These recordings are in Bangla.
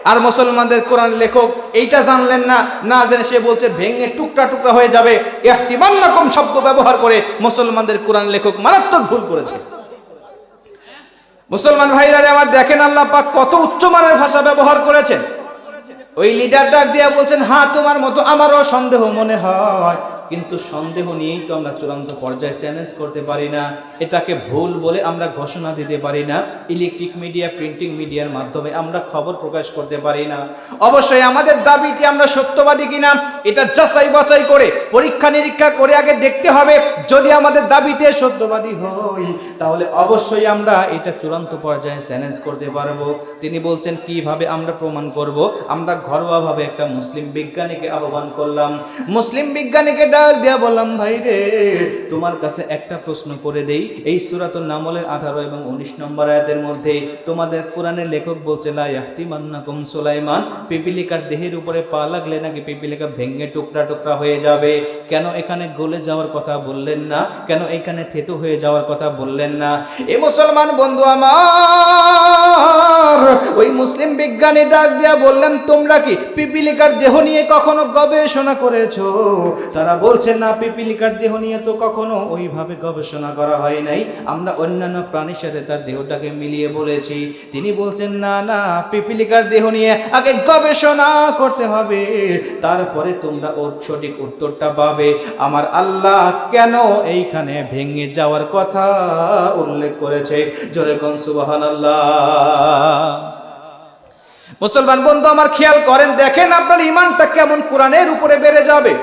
আর মুসলমানদের কোরআন লেখক এইটা জানলেন না, না জেনে সে বলছে ভেঙে টুকরা টুকরা হয়ে যাবে। ইহতিমান্নাকুম শব্দ ব্যবহার করে মুসলমানদের কোরআন লেখক মারাত্মক ভুল করেছে। মুসলমান ভাইরা আমার দেখেন, আল্লাহ পাক কত উচ্চমানের ভাষা ব্যবহার করেছেন। ওই লিডার ডাক দিয়া বলছেন, হ্যাঁ তোমার মতো আমারও সন্দেহ মনে হয়, কিন্তু সন্দেহ নিয়েই তো আমরা চূড়ান্ত পর্যায়ে চ্যালেঞ্জ করতে পারি না, এটাকে ভুল বলে আমরা ঘোষণা দিতে পারি না, ইলেকট্রিক মিডিয়া প্রিন্টিং মিডিয়ার মাধ্যমে আমরা খবর প্রকাশ করতে পারি না। অবশ্যই আমাদের দাবিতে আমরা সত্যবাদী কিনা এটা যাচাই বাছাই করে পরীক্ষা নিরীক্ষা করে আগে দেখতে হবে। যদি আমাদের দাবিতে সত্যবাদী হই তাহলে অবশ্যই আমরা এটা চূড়ান্ত পর্যায়ে চ্যালেঞ্জ করতে পারবো। তিনি বলছেন কিভাবে আমরা প্রমাণ করব? আমরা ঘরোয়াভাবে একটা মুসলিম বিজ্ঞানীকে আহ্বান করলাম। মুসলিম বিজ্ঞানীকে ডাক দিয়া বললাম, ভাই রে তোমার কাছে একটা প্রশ্ন করে দেই, এই সূরাতুন নামলের 18 এবং 19 নম্বর আয়াতের মধ্যে তোমাদের কোরআনের লেখক বলছে লা ইয়াহতিমান্নাকুম সুলাইমান, পিপিলিকার দেহের উপরে পা লাগলে নাকি পিপিলিকা ভেঙে টুকরা টুকরা হয়ে যাবে। কেন এখানে গলে যাওয়ার কথা বললেন না? কেন এখানে থেতু হয়ে যাওয়ার কথা বললেন না? এ মুসলমান বন্ধু আমার, ওই মুসলিম বিজ্ঞানী ডাক দিয়া বললেন, তোমরা কি পিপিলিকার দেহ নিয়ে কখনো গবেষণা করেছো? তারা বলছে না, পিপিলিকার দেহ নিয়ে তো কখনো ওইভাবে গবেষণা করা হয় নাই, আমরা অন্যান্য প্রাণীর সাথে তার দেহটাকে মিলিয়ে বলেছি। তিনি বলছেন না না, পিপিলিকার দেহ নিয়ে আগে গবেষণা করতে হবে, তারপরে তোমরা ওর সঠিক উত্তরটা পাবে। আমার আল্লাহ কেন এইখানে ভেঙে যাওয়ার কথা উল্লেখ করেছে? জোরে কোন সুবহানাল্লাহ। মুসলমান বন্ধু আমার খেয়াল করেন, দেখেন আপনার ঈমানটা কেমন কোরআনের উপরে বেড়ে যাবে।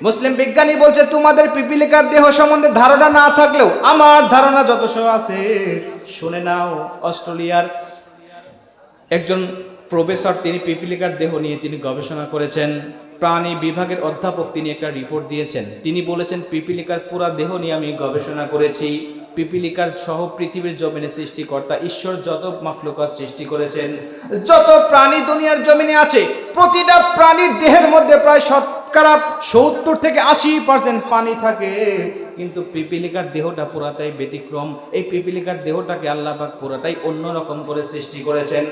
মুসলিম বিজ্ঞানী বলছে তোমাদের পিপিলিকার দেহ সম্বন্ধে ধারণা না থাকলেও আমার ধারণা যথেষ্ট আছে। শুনে নাও, অস্ট্রেলিয়ার একজন প্রফেসর, তিনি পিপিলিকার দেহ নিয়ে তিনি গবেষণা করেছেন। প্রাণী বিভাগের অধ্যাপক, তিনি একটা রিপোর্ট দিয়েছেন। তিনি বলেছেন পিপিলিকার পুরা দেহ নিয়ে আমি গবেষণা করেছি। পিপিলিকার সহ পৃথিবীর জমিনে সৃষ্টিকর্তা ঈশ্বর যত মাখলুকাত সৃষ্টি করেছেন, যত প্রাণী দুনিয়ার জমিনে আছে, প্রতিটা প্রাণীর দেহের মধ্যে প্রায় 70 থেকে 80% পানি থাকে, কিন্তু পিপিলিকার দেহটা পুরাটাই ব্যতিক্রম। এই পিপিলিকার দেহটাকে আল্লাহ পাক পুরাটাই অন্যরকম করে সৃষ্টি করেছেন।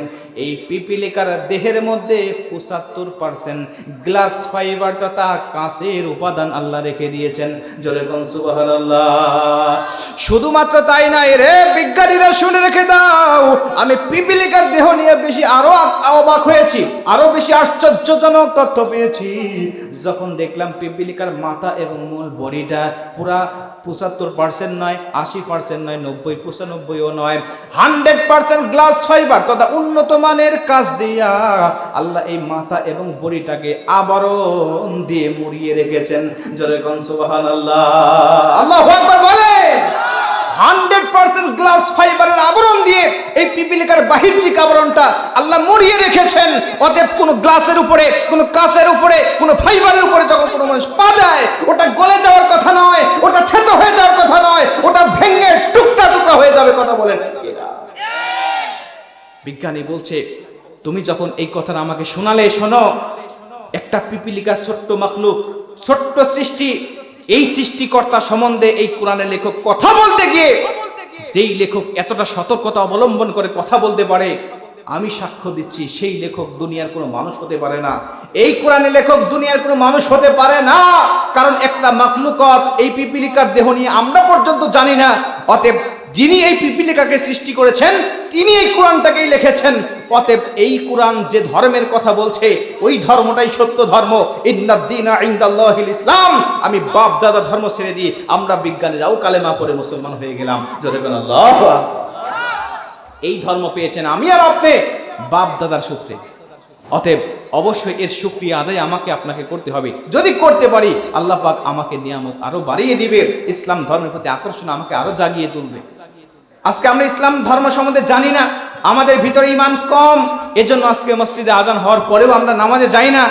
এই পিপিলিকার দেহের মধ্যে 75% গ্লাস ফাইবার তথা কাঁচের উপাদান আল্লাহ রেখে দিয়েছেন। জোরে কোন সুবহানাল্লাহ। শুধুমাত্র তাই নয় রে বিজ্ঞানীরা, শুনে রেখে দাও, আমি পিপিলিকার দেহ নিয়ে বেশি আরো অবাক হয়েছি, আরো বেশি আশ্চর্যজনক তথ্য পেয়েছি যখন দেখলাম পিপিলিকার মাথা এবং মূল বডিটা পুরা 75% নয়, 80% নয়, 90-95ও নয়, 100% গ্লাস ফাইবার তথা উন্নত মানের কাজ দিয়া আল্লাহ এই মাথা এবং বডিটাকে আবরণ দিয়ে মুড়িয়ে রেখেছেন। জোরে কোন সুবহানাল্লাহ। আল্লাহু আকবার বলেন। 100% গ্লাস ফাইবারের আবরণ দিয়ে এই পিপিলিকার বাহ্যিক আবরণটা আল্লাহ মুড়িয়ে রেখেছেন। অতএব কোনো গ্লাসের উপরে, কোনো কাঁচের উপরে, কোনো ফাইবারের উপরে যখন কোনো মানুষ পা দেয়, ওটা গলে যাওয়ার কথা নয়, ওটা থেতো হয়ে যাওয়ার কথা নয়, ওটা ভেঙে টুকরা টুকরা হয়ে যাবে। কথা বলেন। বিজ্ঞানী বলছে, তুমি যখন এই কথাটা আমাকে শোনালে, শোনো, একটা পিপিলিকার ছোট্ট মাখলুক, ছোট্ট সৃষ্টি, এই সৃষ্টিকর্তা সম্বন্ধে এই কোরআনের লেখক কথা বলতে গিয়ে যেই লেখক এতটা সতর্কতা অবলম্বন করে কথা বলতে পারে, আমি সাক্ষ্য দিচ্ছি সেই লেখক দুনিয়ার কোনো মানুষ হতে পারে না। এই কোরআনের লেখক দুনিয়ার কোনো মানুষ হতে পারে না, কারণ একটা মাখলুকাত এই পিপিলিকার দেহ নিয়ে আমরা পর্যন্ত জানি না। অতএব যিনি এই পিপিলিকাকে সৃষ্টি করেছেন তিনি এই কোরআনটাকেই লিখেছেন। অতএব এই কোরআন যে ধর্মের কথা বলছে ওই ধর্মটাই সত্য ধর্ম। ইন্নাদ-দীনা ইনদাল্লাহিল ইসলাম। আমি বাপ দাদা ধর্ম ছেড়ে দিয়ে আমরা বিজ্ঞানীরাও কালেমা পড়ে মুসলমান হয়ে গেলাম। জোরে বলেন আল্লাহু আকবার। এই ধর্ম পেয়েছেন আমি আর আপনি বাপ দাদার সূত্রে। অতএব অবশ্যই এর শুকরিয়া আদায় আমাকে আপনাকে করতে হবে। যদি করতে পারি আল্লাহ পাক আমাকে নিয়ামত আরো বাড়িয়ে দিবে, ইসলাম ধর্মের প্রতি আকর্ষণ আমাকে আরো জাগিয়ে তুলবে। আজকে আমরা ইসলাম ধর্ম সম্বন্ধে জানি না, আমাদের ভিতরে ঈমান কম, এজন্য আজকে মসজিদে আজান হওয়ার পরেও আমরা নামাজে যাই না,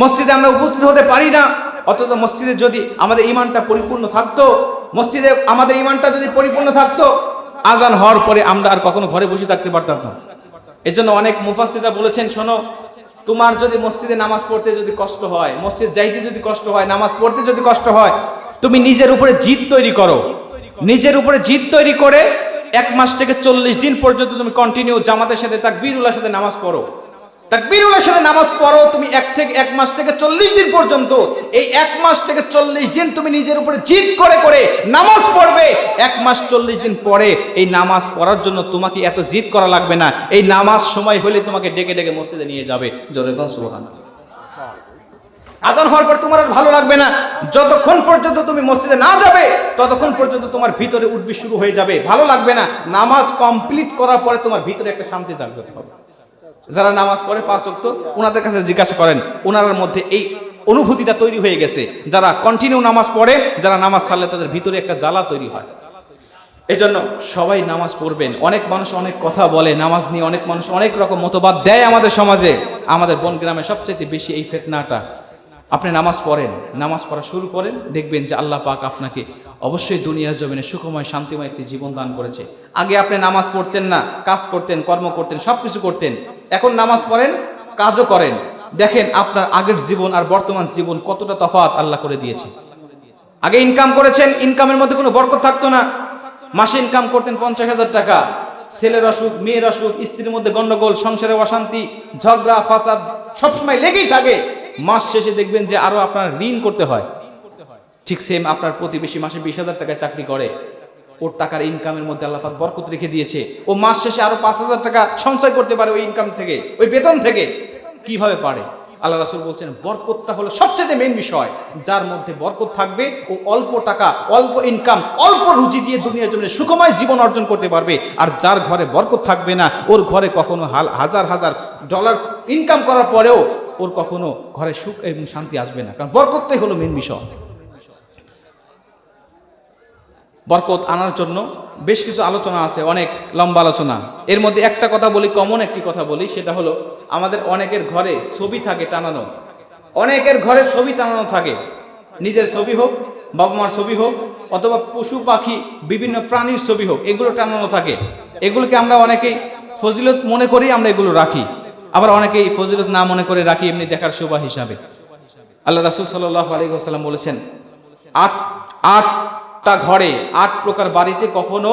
মসজিদে আমরা উপস্থিত হতে পারি না। অথচ মসজিদে যদি আমাদের ঈমানটা পরিপূর্ণ থাকতো, মসজিদে আমাদের ঈমানটা যদি পরিপূর্ণ থাকতো, আজান হওয়ার পরে আমরা আর কখনো ঘরে বসে থাকতে পারতাম না। এজন্য অনেক মুফাসসিররা বলেছেন, শোনো, তোমার যদি মসজিদে নামাজ পড়তে যদি কষ্ট হয়, মসজিদ যাইতে যদি কষ্ট হয়, নামাজ পড়তে যদি কষ্ট হয়, তুমি নিজের উপরে জিদ তৈরি করো। নিজের উপরে জিদ তৈরি করে 1 মাস থেকে 40 দিন পর্যন্ত তুমি কন্টিনিউ জামাতের সাথে তাকবীরুল্লাহর সাথে নামাজ পড়ো। তাকবীরুলের সাথে নামাজ পড়ো তুমি 1 মাস থেকে 40 দিন পর্যন্ত। এই 1 মাস থেকে 40 দিন তুমি নিজের উপরে জিদ করে করে নামাজ পড়বে। 1 মাস 40 দিন পরে এই নামাজ পড়ার জন্য তোমাকে এত জিদ করা লাগবে না। এই নামাজ সময় হলে তোমাকে ডেকে ডেকে মসজিদে নিয়ে যাবে। জোরে বল সুবহানাল্লাহ। আজান হওয়ার পর তোমার আর ভালো লাগবে না। যতক্ষণ পর্যন্ত তুমি মসজিদে না যাবে ততক্ষণ পর্যন্ত তোমার ভিতরে উঠবি শুরু হয়ে যাবে, ভালো লাগবে না। নামাজ কমপ্লিট করার পরে তোমার ভিতরে একটা শান্তি জাগ্রত হবে। যারা নামাজ পড়ে 5 ওয়াক্ত ওনাদের কাছে জিজ্ঞাসা করেন, ওনার মধ্যে এই অনুভূতিটা তৈরি হয়ে গেছে। যারা কন্টিনিউ নামাজ পড়ে, যারা নামাজ ছাড়লে তাদের ভিতরে একটা জ্বালা তৈরি হয়। এই জন্য সবাই নামাজ পড়বেন। অনেক মানুষ অনেক কথা বলে নামাজ নিয়ে, অনেক মানুষ অনেক রকম মতবাদ দেয় আমাদের সমাজে। আমাদের বন গ্রামে সবচেয়ে বেশি এই ফিতনাটা। আপনি নামাজ পড়েন, নামাজ পড়া শুরু করেন, দেখবেন যে আল্লাহ পাক আপনাকে অবশ্যই দুনিয়ার জমিনে সুখময় শান্তিময় একটি জীবন দান করেছে। আগে আপনি নামাজ পড়তেন না, কাজ করতেন, কর্ম করতেন, সব কিছু করতেন। এখন নামাজ পড়েন, কাজও করেন। দেখেন আপনার আগের জীবন আর বর্তমান জীবন কতটা তফাৎ আল্লাহ করে দিয়েছে। আগে ইনকাম করেছেন, ইনকামের মধ্যে কোনো বরকত থাকতো না। মাসে ইনকাম করতেন 50,000 টাকা। ছেলের অসুখ, মেয়ের অসুখ, স্ত্রীর মধ্যে গন্ডগোল, সংসারে অশান্তি, ঝগড়া ফাসাদ সবসময় লেগেই থাকে। মাস শেষে দেখবেন যে আরো আপনার ঋণ করতে হয়। ঠিক সেম আপনার প্রতিবেশী মাসে 20,000 টাকায় চাকরি করে, ওর টাকার ইনকামের মধ্যে আল্লাহ পাক বরকত রেখে দিয়েছে। ও মাস শেষে আরো 5,000 টাকা সঞ্চয় করতে পারে ওই ইনকাম থেকে, ওই বেতন থেকে। কিভাবে পারে? আল্লাহ রাসূল বলছেন বরকতটা হলো সবচেয়ে মেইন বিষয়। যার মধ্যে বরকত থাকবে ও অল্প টাকা, অল্প ইনকাম, অল্প রুজি দিয়ে দুনিয়ার জন্য সুখময় জীবন অর্জন করতে পারবে। আর যার ঘরে বরকত থাকবে না, ওর ঘরে কখনো হাজার হাজার ডলার ইনকাম করার পরেও ওর কখনো ঘরে সুখ এবং শান্তি আসবে না। কারণ বরকতটাই হলো মেইন বিষয়। বরকত আনার জন্য বেশ কিছু আলোচনা আছে, অনেক লম্বা আলোচনা। এর মধ্যে একটা কথা বলি, কমন একটি কথা বলি, সেটা হলো আমাদের অনেকের ঘরে ছবি থাকে টানানো। অনেকের ঘরে ছবি টানানো থাকে, নিজের ছবি হোক, বাবা মার ছবি হোক, অথবা পশু পাখি বিভিন্ন প্রাণীর ছবি হোক, এগুলো টানানো থাকে। এগুলোকে আমরা অনেকেই ফজিলত মনে করি, আমরা এগুলো রাখি। আবার অনেকেই ফজিলত না মনে করে রাখি এমনি দেখার শোভা হিসাবে। আল্লাহ রাসূল সাল্লাল্লাহু আলাইহি ওয়াসাল্লাম বলেছেন, আটটা ঘরে, 8 প্রকার বাড়িতে কখনো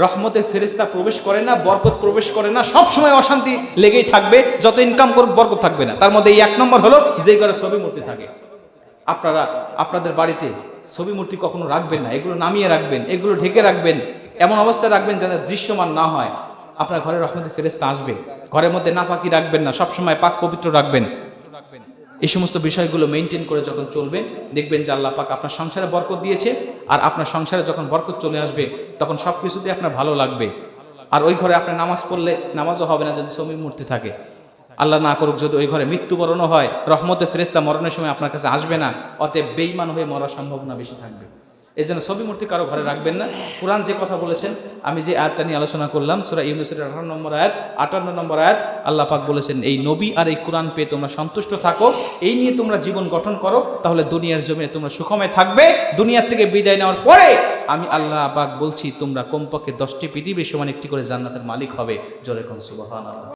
রহমতের ফেরেশতা প্রবেশ করে না, বরকত প্রবেশ করে না। সব সময় অশান্তি লেগেই থাকবে, যত ইনকাম করুক বরকত থাকবে না। তার মধ্যে এই 1 নম্বর হলো যে ঘরে ছবি মূর্তি থাকে। আপনারা আপনাদের বাড়িতে ছবি মূর্তি কখনো রাখবেন না, এগুলো নামিয়ে রাখবেন, এগুলো ঢেকে রাখবেন, এমন অবস্থায় রাখবেন যাতে দৃশ্যমান না হয়। আপনার ঘরে রহমতের ফেরেশতা আসবে। ঘরের মধ্যে নাপাকি রাখবেন না, সবসময় পাক পবিত্র রাখবেন। এই সমস্ত বিষয়গুলো মেনটেন করে যখন চলবেন, দেখবেন যে আল্লাহ পাক আপনার সংসারে বরকত দিয়েছে। আর আপনার সংসারে যখন বরকত চলে আসবে তখন সব কিছুতেই আপনার ভালো লাগবে। আর ওই ঘরে আপনার নামাজ পড়লে নামাজও হবে না যদি ছবি মূর্তি থাকে। আল্লাহ না করুক যদি ওই ঘরে মৃত্যুবরণও হয়, রহমতের ফেরেশতা মরণের সময় আপনার কাছে আসবে না। অতএব বেঈমান হয়ে মরার সম্ভাবনা বেশি থাকবে। এই জন্য ছবি মূর্তি কারো ঘরে রাখবেন না। কোরআন যে কথা বলেছেন, আমি যে আয়াতটা নিয়ে আলোচনা করলাম, সূরা ইউনূসের 18 নম্বর আয়াত, 58 নম্বর আয়াত, আল্লাহ পাক বলেছেন এই নবী আর এই কোরআন পেয়ে তোমরা সন্তুষ্ট থাকো, এই নিয়ে তোমরা জীবন গঠন করো, তাহলে দুনিয়ার জমিনে তোমরা সুখময় থাকবে। দুনিয়ার থেকে বিদায় নেওয়ার পরে আমি আল্লাহ পাক বলছি তোমরা কমপক্ষে 10টি পৃথিবীর সমান একটি করে জান্নাতের মালিক হবে। জোরে কোন সুবহানাল্লাহ।